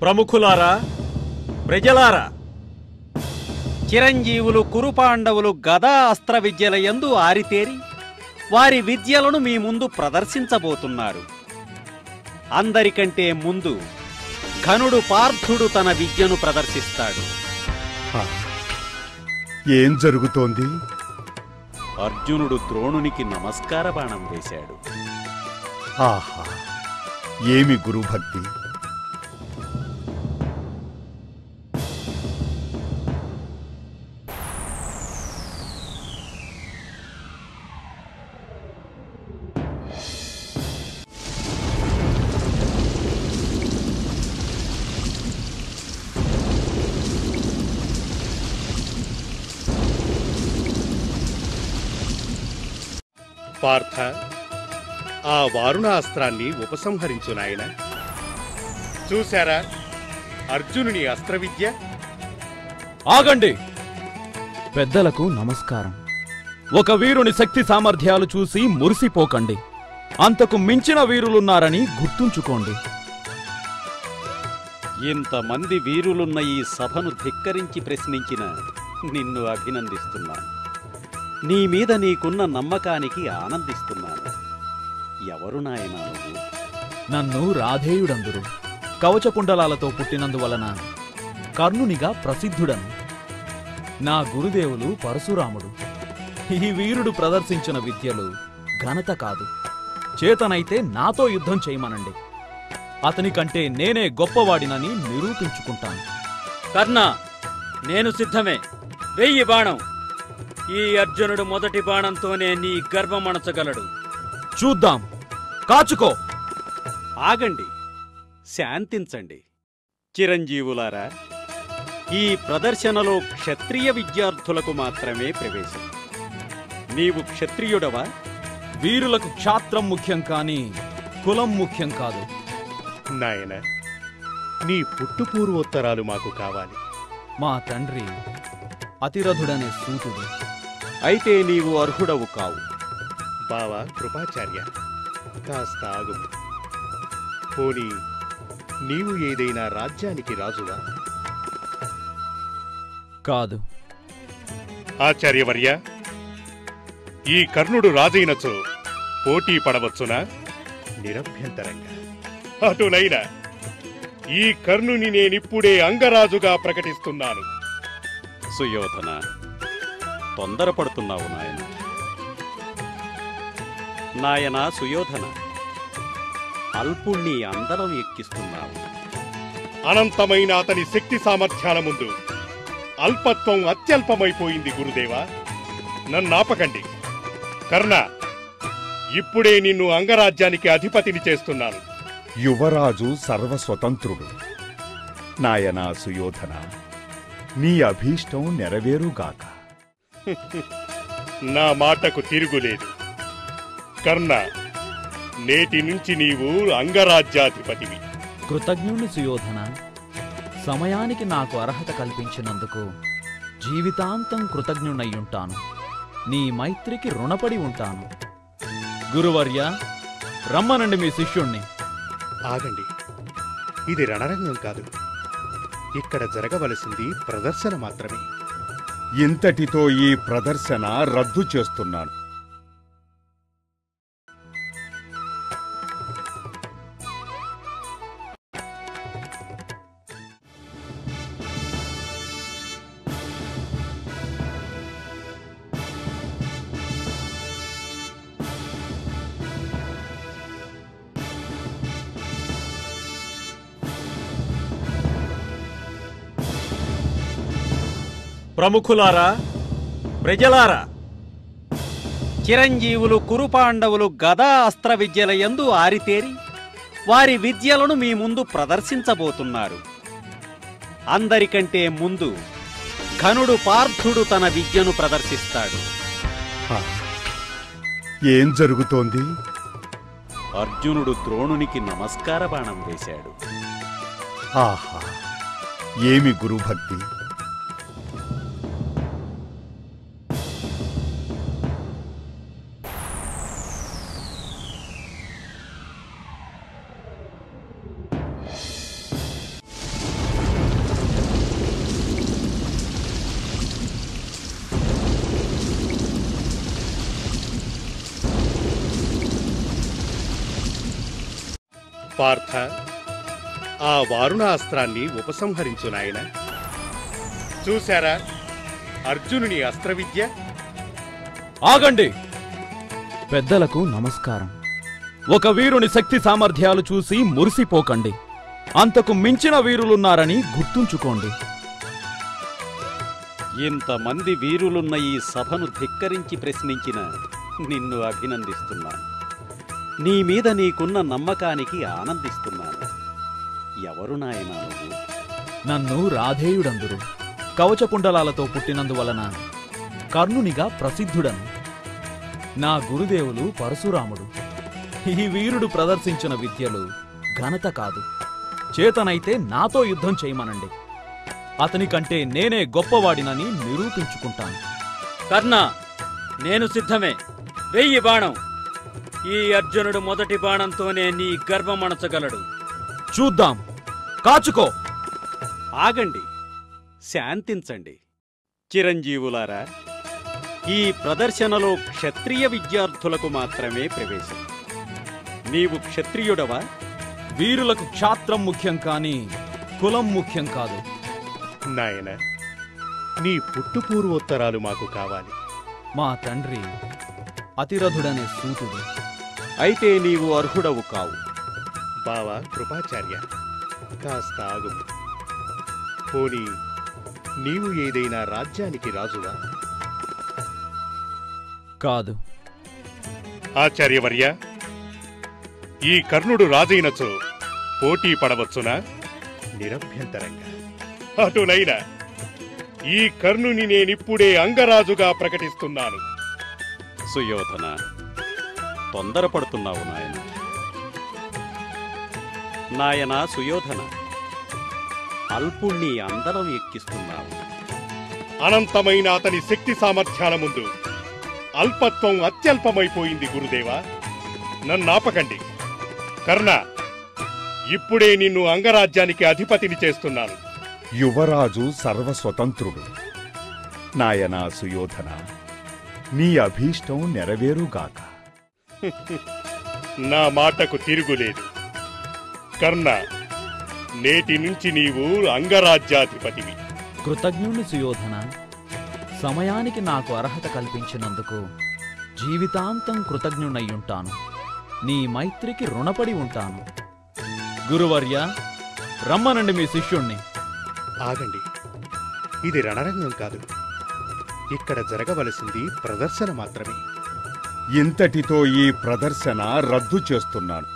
ప్రముఖులారా, ప్రజలారా, చిరంజీవులు కురుపాండవులు గదా అస్త్ర విద్యలయందు ఆరితేరి వారి విద్యలను మీ ముందు ప్రదర్శించబోతున్నారు. అందరికంటే ముందు ఘనుడు పార్థుడు తన విద్యను ప్రదర్శిస్తాడు. ఏం జరుగుతోంది? అర్జునుడు ద్రోణునికి నమస్కార బాణం వేశాడు. ఆహా, ఏమి గురుభక్తి! పార్థ, ఆ వారుణాస్త్రాన్ని ఉపసంహరించు నాయన. చూశారా అర్జునుని అస్త్ర విద్య? ఆగండి! పెద్దలకు నమస్కారం. ఒక వీరుని శక్తి సామర్థ్యాలు చూసి మురిసిపోకండి. అంతకు మించిన వీరులున్నారని గుర్తుంచుకోండి. ఇంతమంది వీరులున్న ఈ సభను ధిక్కరించి ప్రశ్నించిన నిన్ను అభినందిస్తున్నాను. నీ మీద నీకున్న నమ్మకానికి ఆనందిస్తున్నాను. ఎవరు నాయనా నువ్వు? నన్ను రాధేయుడందురు. కవచకుండలాలతో పుట్టినందువలన కర్ణునిగా ప్రసిద్ధుడను. నా గురుదేవులు పరశురాముడు. ఈ వీరుడు ప్రదర్శించిన విద్యలు ఘనత కాదు. చేతనైతే నాతో యుద్ధం చేయమనండి. అతని కంటే నేనే గొప్పవాడినని నిరూపించుకుంటాను. కర్ణ, నేను సిద్ధమే. వెయ్యి బాణం. ఈ అర్జునుడు మొదటి బాణంతోనే నీ గర్భమణచగలడు. చూద్దాం. కాచుకో! ఆగండి, శాంతించండి. చిరంజీవులారా, ఈ ప్రదర్శనలో క్షత్రియ విద్యార్థులకు మాత్రమే ప్రవేశం. నీవు క్షత్రియుడవా? వీరులకు క్షాత్రం ముఖ్యం కాని కులం ముఖ్యం కాదు. నాయన, నీ పుట్టుపూర్వోత్తరాలు మాకు కావాలి. మా తండ్రి అతిరథుడనే సూతుడు. అయితే నీవు అర్హుడవు కావు. బావా కృపాచార్య, కాస్త ఆగుము. పోనీ నీవు ఏదైనా రాజ్యానికి రాజువా? కాదు. ఆచార్యవర్య, ఈ కర్ణుడు రాజైనచో పోటీ పడవచ్చునా? నిరభ్యంతరంగా. అటునైనా ఈ కర్ణుని నేనిప్పుడే అంగరాజుగా ప్రకటిస్తున్నాను. సుయోధన, తొందరపడుతున్నావు నాయన. నాయనా సుయోధన, అల్పుణ్ణి అందరం ఎక్కిస్తున్నావు. అనంతమైన అతని శక్తి సామర్థ్యాల ముందు అల్పత్వం అత్యల్పమైపోయింది గురుదేవా. నన్నాపకండి. కర్ణ, ఇప్పుడే నిన్ను అంగరాజ్యానికి అధిపతిని చేస్తున్నాను. యువరాజు సర్వస్వతంత్రుడు. నాయనా సుయోధన, నీ అభీష్టం నెరవేరుగాక. నా మాటకు తిరుగులేదు. కర్ణ, నేటి నుంచి నీవు అంగరాజ్యాధిపతివి. కృతజ్ఞుని సుయోధన. సమయానికి నాకు అర్హత కల్పించినందుకు జీవితాంతం కృతజ్ఞునయ్యుంటాను. నీ మైత్రికి రుణపడి ఉంటాను. గురువర్య, రమ్మనండి మీ శిష్యుణ్ణి. ఆగండి, ఇది రణరంగం కాదు. ఇక్కడ జరగవలసింది ప్రదర్శన మాత్రమే. ఇంతటితో ఈ ప్రదర్శన రద్దు చేస్తున్నాను. ప్రముఖులారా, ప్రజలారా, చిరంజీవులు కురుపాండవులు గదా అస్త్ర విద్యలయందు ఆరితేరి వారి విద్యలను మీ ముందు ప్రదర్శించబోతున్నారు. అందరికంటే ముందు ఘనుడు పార్థుడు తన విద్యను ప్రదర్శిస్తాడు. ఏం జరుగుతోంది? అర్జునుడు ద్రోణునికి నమస్కార బాణం వేశాడు. ఆహా, ఏమి గురుభక్తి! పార్థ, ఆ వారుణాస్త్రాన్ని ఉపసంహరించు నాయన. చూశారా అర్జునుని అస్త్ర విద్య? ఆగండి! పెద్దలకు నమస్కారం. ఒక వీరుని శక్తి సామర్థ్యాలు చూసి మురిసిపోకండి. అంతకు మించిన వీరులున్నారని గుర్తుంచుకోండి. ఇంతమంది వీరులున్న ఈ సభను ధిక్కరించి ప్రశ్నించిన నిన్ను అభినందిస్తున్నాను. నీ మీద నీకున్న నమ్మకానికి ఆనందిస్తున్నాను. ఎవరు నాయనా నువ్వు? నన్ను రాధేయుడందురు. కవచకుండలాలతో పుట్టినందువలన కర్ణునిగా ప్రసిద్ధుడను. నా గురుదేవులు పరశురాముడు. ఈ వీరుడు ప్రదర్శించిన విద్యలు ఘనత కాదు. చేతనైతే నాతో యుద్ధం చేయమనండి. అతని కంటే నేనే గొప్పవాడినని నిరూపించుకుంటాను. కర్ణ, నేను సిద్ధమే. వెయ్యి బాణం. ఈ అర్జునుడు మొదటి బాణంతోనే నీ గర్వమణచగలడు. చూద్దాం. కాచుకో. ఆగండి, శాంతించండి. చిరంజీవులారా, ఈ ప్రదర్శనలో క్షత్రియ విద్యార్థులకు మాత్రమే ప్రవేశం. నీవు క్షత్రియుడవా? వీరులకు క్షాత్రం ముఖ్యం కాని కులం ముఖ్యం కాదు. నాయన, నీ పుట్టుపూర్వోత్తరాలు మాకు కావాలి. మా తండ్రి అతిరథుడనే సూతుడు. అయితే నీవు అర్హుడవు కావు. బావా కృపాచార్య, కాస్త ఆగుము. పోనీ నీవు ఏదైనా రాజ్యానికి రాజువా? కాదు. ఆచార్యవర్య, ఈ కర్ణుడు రాజైనచో పోటీ పడవచ్చునా? నిరభ్యంతరంగా. అటునైనా ఈ కర్ణుని నేనిప్పుడే అంగరాజుగా ప్రకటిస్తున్నాను. సుయోధన, తొందరపడుతున్నావు నాయన. నాయనా సుయోధన, అల్పుణ్ణి అందరం ఎక్కిస్తున్నావు. అనంతమైన అతని శక్తి సామర్థ్యాల ముందు అల్పత్వం అత్యల్పమైపోయింది గురుదేవా. నన్నాపకండి. కర్ణ, ఇప్పుడే నిన్ను అంగరాజ్యానికి అధిపతిని చేస్తున్నాను. యువరాజు సర్వస్వతంత్రుడు. నాయనా సుయోధన, నీ అభీష్టం నెరవేరుగాక. నా మాటకు తిరుగులేదు. కర్ణ, నేటి నుంచి నీవు అంగరాజ్యాధిపతివి. కృతజ్ఞుని సుయోధన. సమయానికి నాకు అర్హత కల్పించినందుకు జీవితాంతం కృతజ్ఞునయ్యుంటాను. నీ మైత్రికి రుణపడి ఉంటాను. గురువర్య, రమ్మనండి మీ శిష్యుణ్ణి. ఆగండి, ఇది రణరంగం కాదు. ఇక్కడ జరగవలసింది ప్రదర్శన మాత్రమే. ఇంతటితో ఈ ప్రదర్శన రద్దు చేస్తున్నాను.